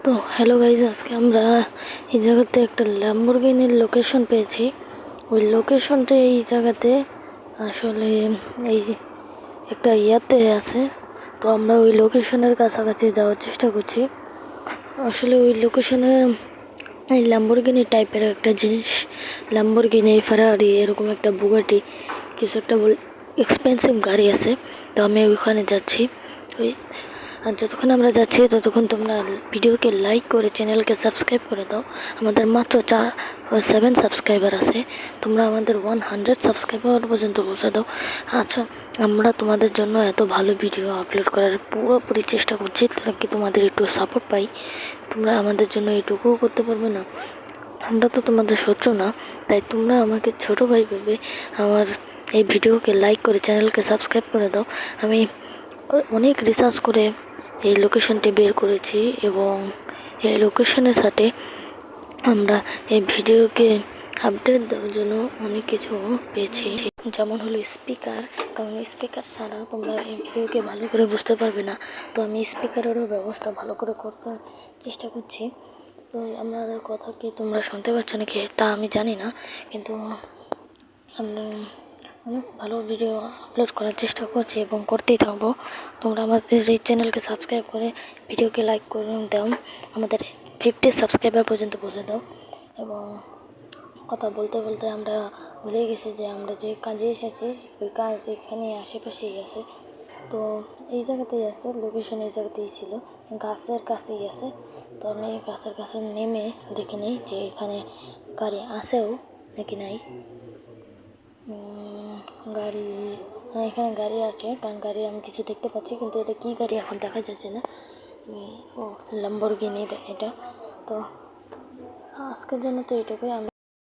তো hello guys, আজকে আমরা এই জায়গাতে একটা ল্যাম্বরগিনির লোকেশন পেয়েছি। ওই লোকেশনটা এই জায়গাতে আসলে এই যে একটা ইয়াতে আছে। তো আমরা ওই লোকেশনের কাছাকাছি যাওয়ার চেষ্টা করছি। আসলে ওই লোকেশনে এই ল্যাম্বরগিনি টাইপের একটা জিনিস, ল্যাম্বরগিনি, ফেরারি, এরকম একটা বুগাটি, কিছু একটা এক্সপেন্সিভ গাড়ি আছে। তো আমি ওইখানে যাচ্ছি। ওই আর যতক্ষণ আমরা যাচ্ছি ততক্ষণ তোমরা ভিডিওকে লাইক করে চ্যানেলকে সাবস্ক্রাইব করে দাও। আমাদের মাত্র 7 সাবস্ক্রাইবার আছে। তোমরা আমাদের 100 সাবস্ক্রাইবার পর্যন্ত পৌঁছে দাও। আচ্ছা, আমরা তোমাদের জন্য এত ভালো ভিডিও আপলোড করার পুরোপুরি চেষ্টা করছি, তাকে তোমাদের একটু সাপোর্ট পাই। তোমরা আমাদের জন্য এটুকুও করতে পারবে না? আমরা তো তোমাদের শত্রু না, তাই তোমরা আমাকে ছোট ভাই ভেবে আমার এই ভিডিওকে লাইক করে চ্যানেলকে সাবস্ক্রাইব করে দাও। আমি অনেক রিসার্চ করে এই লোকেশনটি বের করেছি এবং এই লোকেশনের সাথে আমরা এই ভিডিওকে আপডেট দেওয়ার জন্য অনেক কিছু পেয়েছি, যেমন হলো স্পিকার। কারণ স্পিকার ছাড়া তোমরা এই ভিডিওকে ভালো করে বুঝতে পারবে না। তো আমি স্পিকারেরও ব্যবস্থা ভালো করে করতে চেষ্টা করছি। তো আমাদের কথা কি তোমরা শুনতে পাচ্ছ নাকি তা আমি জানি না, কিন্তু আমরা অনেক ভালো ভিডিও আপলোড করার চেষ্টা করছি এবং করতেই থাকবো। তোমরা আমাদের এই চ্যানেলকে সাবস্ক্রাইব করে ভিডিওকে লাইক করে দাও, আমাদের 50 সাবস্ক্রাইবার পর্যন্ত পৌঁছে দাও। এবং কথা বলতে বলতে আমরা ভুলে গেছি যে আমরা যে কাজে এসেছি ওই কাজ এখানে আশেপাশেই আছে। তো এই জায়গাতেই আছে, লোকেশন এই জায়গাতেই ছিল, গাছের কাছেই আছে। তো আমি গাছের কাছে নেমে দেখে নিই যে এখানে গাড়ি আছেও নাকি নাই। গাড়ি, এখানে গাড়ি আছে, কারণ গাড়ি আমি কিছু দেখতে পাচ্ছি, কিন্তু এটা কী গাড়ি এখন দেখা যাচ্ছে না। ল্যাম্বরগিনি এটা। তো আজকের জন্য তো এটুকুই। আমি